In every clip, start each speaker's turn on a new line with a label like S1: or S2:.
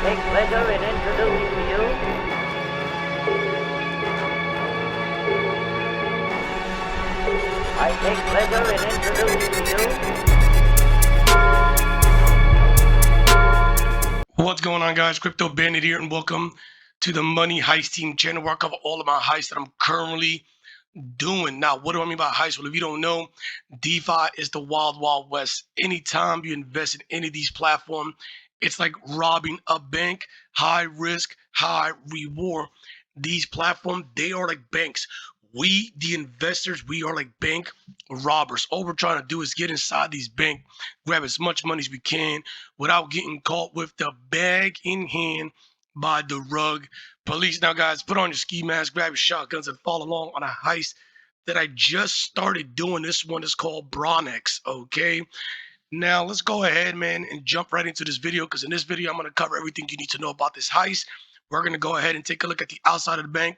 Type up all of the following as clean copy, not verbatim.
S1: take pleasure in introducing to you I take pleasure in introducing to you.
S2: What's going on, guys? Crypto Bandit here, and welcome to the Money Heist Team channel, where I cover all of my heists that I'm currently doing. Now, what do I mean by heist? Well, if you don't know, DeFi is the wild, wild west. Anytime you invest in any of these platforms, it's like robbing a bank. High risk, high reward. These platforms, they are like banks. We, the investors, we are like bank robbers. All we're trying to do is get inside these banks, grab as much money as we can without getting caught with the bag in hand by the rug police. Now, guys, put on your ski mask, grab your shotguns, and follow along on a heist that I just started doing. This one is called Bronix, okay? Now, let's go ahead, man, and jump right into this video, because in this video, I'm going to cover everything you need to know about this heist. We're going to go ahead and take a look at the outside of the bank,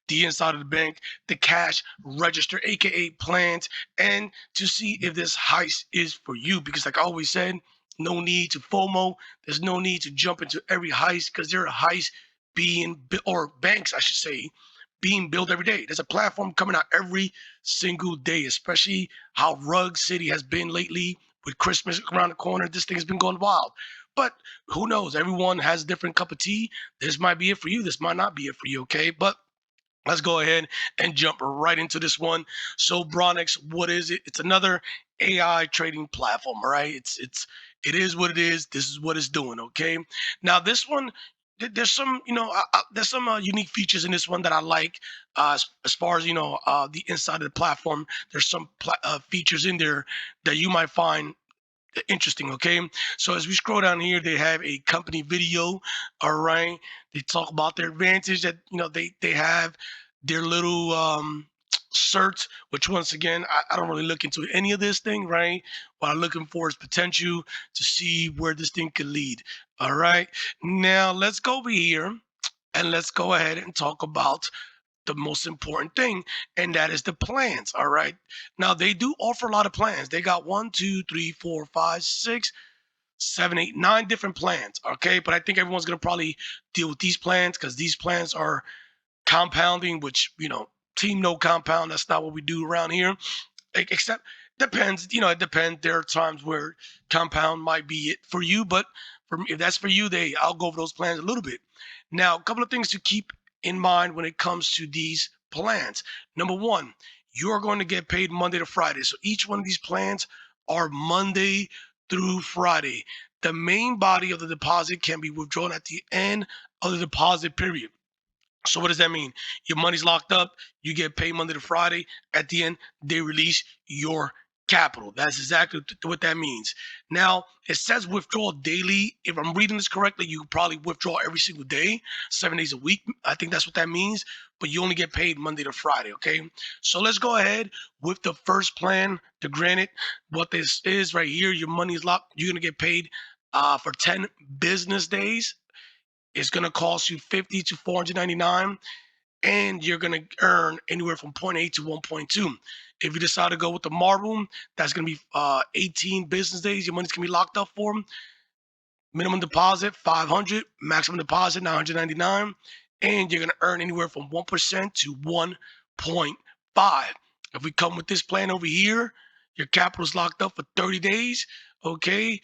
S2: the inside of the bank, the cash register, aka plans, and to see if this heist is for you. Because like I always said, no need to FOMO. There's no need to jump into every heist, because there are heists being built, or banks, I should say, being built every day. There's a platform coming out every single day, especially how Rug City has been lately with Christmas around the corner. This thing has been going wild. But who knows? Everyone has a different cup of tea. This might be it for you. This might not be it for you, okay? But let's go ahead and jump right into this one. So Bronix, what is it? It's another AI trading platform, all right? It is what it is. This is what it's doing, okay? Now this one, there's some, there's some unique features in this one that I like. As far as the inside of the platform, there's some features in there that you might find interesting, okay? So as we scroll down here, they have a company video, all right? They talk about their advantage that they have their little certs, which once again I don't really look into any of this thing, right? What I'm looking for is potential to see where this thing could lead. All right, now let's go over here and let's go ahead and talk about the most important thing, and that is the plans. All right, now they do offer a lot of plans. They got 1, 2, 3, 4, 5, 6, 7, 8, 9 different plans. Okay, but I think everyone's gonna probably deal with these plans, because these plans are compounding, which team no compound, that's not what we do around here. Except depends, it depends. There are times where compound might be it for you, but for me, if that's for you, I'll go over those plans a little bit. Now, a couple of things to keep in mind when it comes to these plans. Number one, you're going to get paid Monday to Friday. So each one of these plans are Monday through Friday. The main body of the deposit can be withdrawn at the end of the deposit period. So what does that mean? Your money's locked up. You get paid Monday to Friday. At the end, they release your capital. That's exactly what that means. Now, it says withdraw daily. If I'm reading this correctly, you probably withdraw every single day, 7 days a week. I think that's what that means. But you only get paid Monday to Friday, okay? So let's go ahead with the first plan. To granted, what this is right here, your money is locked. You're going to get paid for 10 business days. It's going to cost you $50 to $499, and you're going to earn anywhere from 0.8 to 1.2. If you decide to go with the marble, that's going to be 18 business days. Your money's going to be locked up for them. Minimum deposit, 500. Maximum deposit, 999. And you're going to earn anywhere from 1% to 1.5. If we come with this plan over here, your capital is locked up for 30 days. Okay.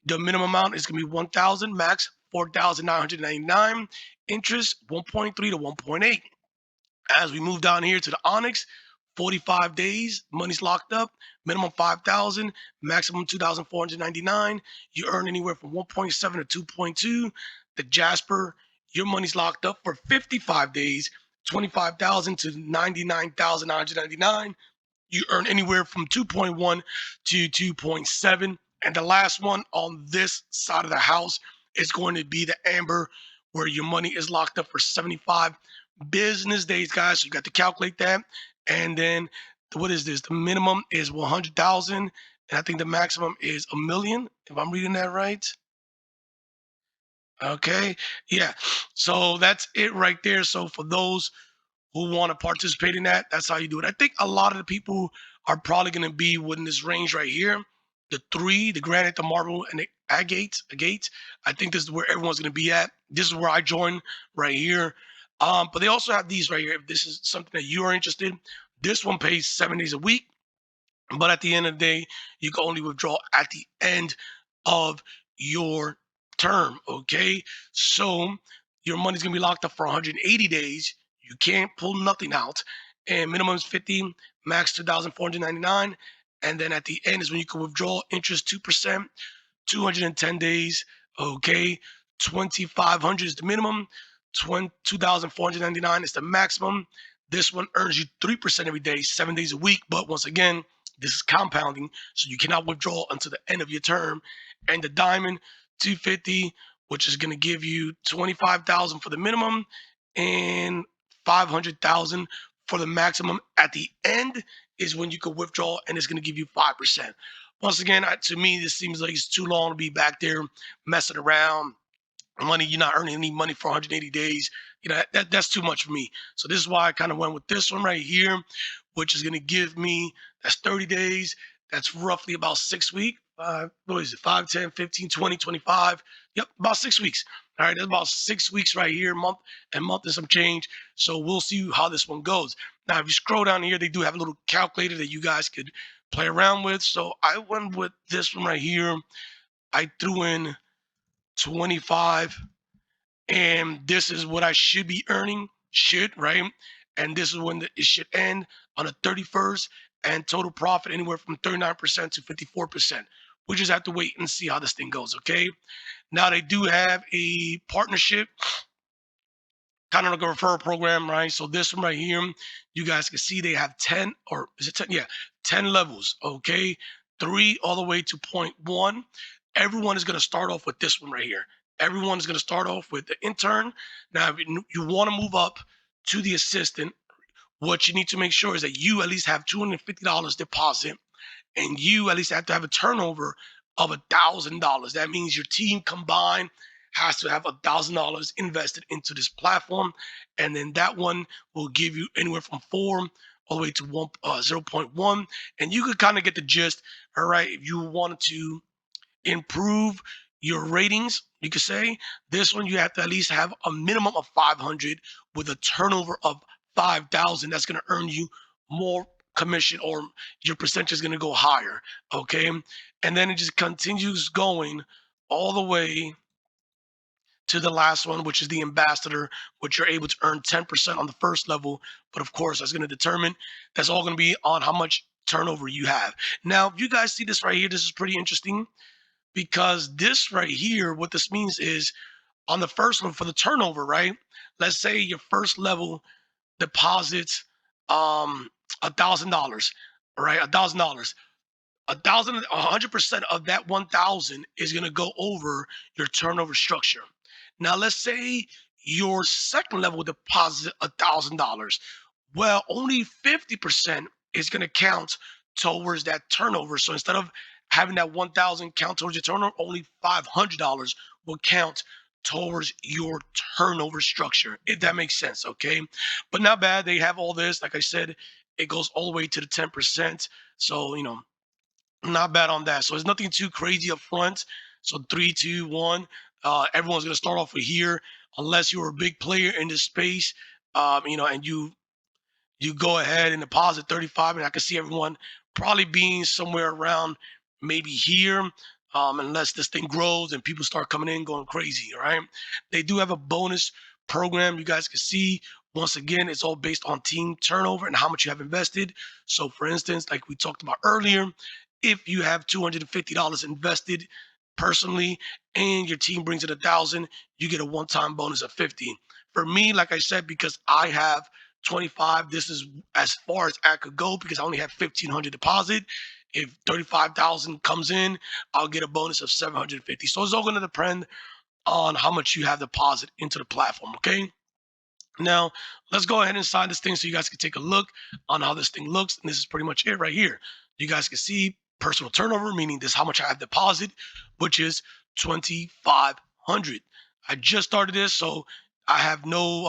S2: The minimum amount is going to be 1,000, max 4,999. Interest 1.3 to 1.8. As we move down here to the Onyx, 45 days, money's locked up, minimum 5,000, maximum 2,499. You earn anywhere from 1.7 to 2.2. The Jasper, your money's locked up for 55 days, 25,000 to 99,999. You earn anywhere from 2.1 to 2.7. And the last one on this side of the house is going to be the Amber, where your money is locked up for 75 business days, guys. So you got to calculate that. And then what is this? The minimum is 100,000, and I think the maximum is 1 million, if I'm reading that right. Okay, yeah. So that's it right there. So for those who want to participate in that, that's how you do it. I think a lot of the people are probably going to be within this range right here. The 3, the granite, the marble, and Agate. I think this is where everyone's going to be at. This is where I join right here. But they also have these right here. If this is something that you are interested, this one pays 7 days a week. But at the end of the day, you can only withdraw at the end of your term. Okay. So your money's going to be locked up for 180 days. You can't pull nothing out. And minimum is 50, max 2,499. And then at the end is when you can withdraw interest 2%. 210 days. Okay. 2,500 is the minimum. 2,499 is the maximum. This one earns you 3% every day, 7 days a week. But once again, this is compounding, so you cannot withdraw until the end of your term. And the diamond 250, which is going to give you 25,000 for the minimum and 500,000 for the maximum. At the end is when you can withdraw, and it's going to give you 5%. Once again, to me, this seems like it's too long to be back there messing around. Money, you're not earning any money for 180 days. That's too much for me. So this is why I kind of went with this one right here, which is going to give me, that's 30 days. That's roughly about 6 weeks. What is it? 5, 10, 15, 20, 25. Yep, about 6 weeks. All right, that's about 6 weeks right here, month and some change. So we'll see how this one goes. Now, if you scroll down here, they do have a little calculator that you guys could play around with. So I went with this one right here. I threw in 25, and this is what I should be earning, right? And this is when it should end on the 31st, and total profit anywhere from 39% to 54%. We just have to wait and see how this thing goes, okay? Now, they do have a partnership, kind of like a referral program, right? So this one right here, you guys can see they have 10, or is it 10? Yeah, 10 levels, okay? 3 all the way to point 1. Everyone is going to start off with this one right here. Everyone is going to start off with the intern. Now, if you want to move up to the assistant, what you need to make sure is that you at least have $250 deposit, and you at least have to have a turnover of $1,000. That means your team combined has to have $1,000 invested into this platform, and then that one will give you anywhere from 4 all the way to 0.1, and you could kind of get the gist. All right, if you wanted to improve your ratings, you could say this one you have to at least have a minimum of 500 with a turnover of 5,000. That's going to earn you more commission, or your percentage is going to go higher. Okay, and then it just continues going all the way to the last one, which is the ambassador, which you're able to earn 10% on the first level. But of course, that's going to determine, that's all going to be on how much turnover you have. Now, if you guys see this right here, this is pretty interesting, because this right here, what this means is on the first one for the turnover, right? Let's say your first level deposits $1,000, right? $1,000. 100% of that 1,000 is going to go over your turnover structure. Now, let's say your second level deposit $1,000. Well, only 50% is going to count towards that turnover. So instead of having that 1,000 count towards your turnover, only $500 will count towards your turnover structure, if that makes sense. Okay, but not bad. They have all this. Like I said, it goes all the way to the 10%. So not bad on that. So it's nothing too crazy up front. So 3, 2, 1. Everyone's gonna start off with here, unless you're a big player in this space. And you go ahead and deposit 35, and I can see everyone probably being somewhere around maybe here, unless this thing grows and people start coming in going crazy. All right, they do have a bonus program, you guys can see. Once again, it's all based on team turnover and how much you have invested. So for instance, like we talked about earlier, if you have $250 invested personally and your team brings in 1,000, you get a one-time bonus of 50. For me, like I said, because I have 25, this is as far as I could go, because I only have 1,500 deposit. If 35,000 comes in, I'll get a bonus of 750. So it's all going to depend on how much you have deposit into the platform. Okay, now let's go ahead and sign this thing so you guys can take a look on how this thing looks. And this is pretty much it right here. You guys can see personal turnover, meaning this is how much I have deposit, which is 2,500. I just started this, so I have no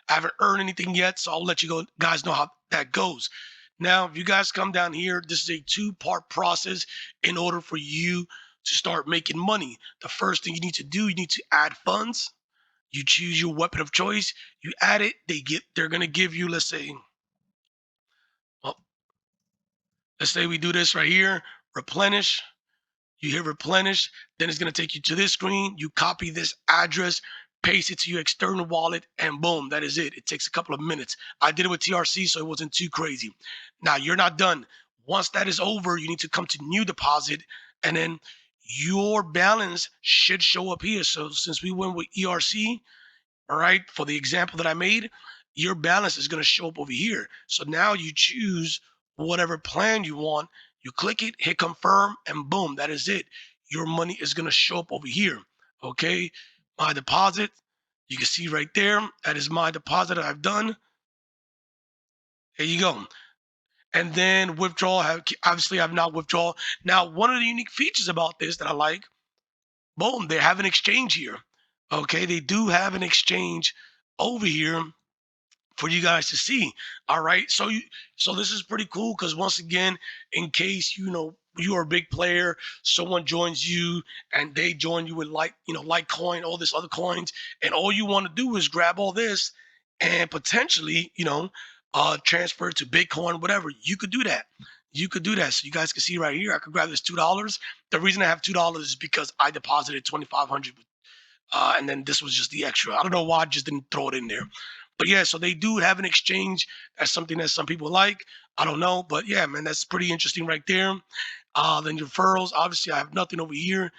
S2: I haven't earned anything yet, so I'll let you guys know how that goes. Now, if you guys come down here, this is a 2-part process in order for you to start making money. The first thing you need to do, you need to add funds. You choose your weapon of choice, you add it, they're gonna give you, well, let's say we do this right here, replenish. You hit replenish, then it's gonna take you to this screen. You copy this address, paste it to your external wallet, and boom, that is it. It takes a couple of minutes. I did it with TRC, so it wasn't too crazy. Now you're not done. Once that is over, you need to come to new deposit, and then your balance should show up here. So since we went with ERC, all right, for the example that I made, your balance is going to show up over here. So now you choose whatever plan you want, you click it, hit confirm, and boom, that is it. Your money is going to show up over here. Okay, my deposit, you can see right there, that is my deposit that I've done. There you go. And then withdrawal, obviously I've not withdrawn. Now, one of the unique features about this that I like, boom, they have an exchange here. Okay, they do have an exchange over here for you guys to see. All right. So this is pretty cool because once again, in case you are a big player, someone joins you and they join you with Litecoin, all this other coins, and all you want to do is grab all this and potentially, transfer it to Bitcoin, whatever. You could do that. You could do that. So you guys can see right here, I could grab this $2. The reason I have $2 is because I deposited 2,500 and then this was just the extra. I don't know why I just didn't throw it in there. But yeah, so they do have an exchange. That's something that some people like. I don't know. But yeah, man, that's pretty interesting right there. Then your referrals. Obviously, I have nothing over here.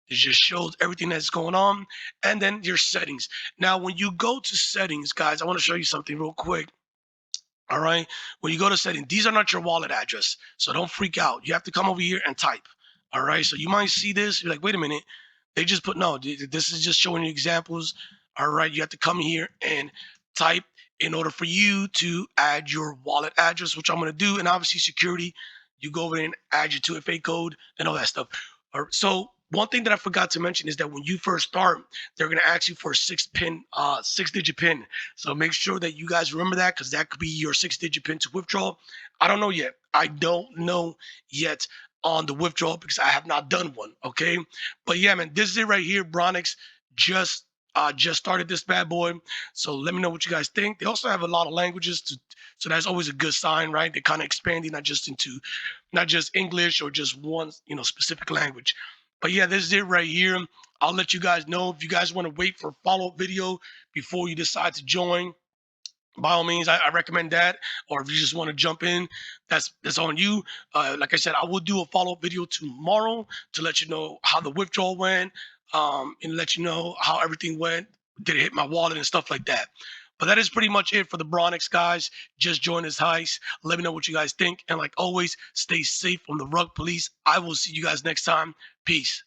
S2: It just shows everything that's going on. And then your settings. Now, when you go to settings, guys, I want to show you something real quick. All right. When you go to settings, these are not your wallet address. So don't freak out. You have to come over here and type. All right. So you might see this. You're like, wait a minute. They just put no. This is just showing you examples. All right. You have to come here and type in order for you to add your wallet address, which I'm going to do. And obviously security, you go over and add your 2FA code and all that stuff. All right, so one thing that I forgot to mention is that when you first start, they're going to ask you for a six-digit pin. So make sure that you guys remember that because that could be your six-digit pin to withdraw. I don't know yet. I don't know yet on the withdrawal because I have not done one. Okay, but yeah, man, this is it right here. Bronix just started this bad boy. So let me know what you guys think. They also have a lot of languages so that's always a good sign, right? They're kind of expanding not just English or just one, specific language. But yeah, this is it right here. I'll let you guys know if you guys want to wait for a follow-up video before you decide to join. By all means, I recommend that. Or if you just want to jump in, that's on you. Like I said, I will do a follow-up video tomorrow to let you know how the withdrawal went, and let you know how everything went. Did it hit my wallet and stuff like that? But that is pretty much it for the Bronix, guys. Just join this heist. Let me know what you guys think. And like always, stay safe from the rug police. I will see you guys next time. Peace.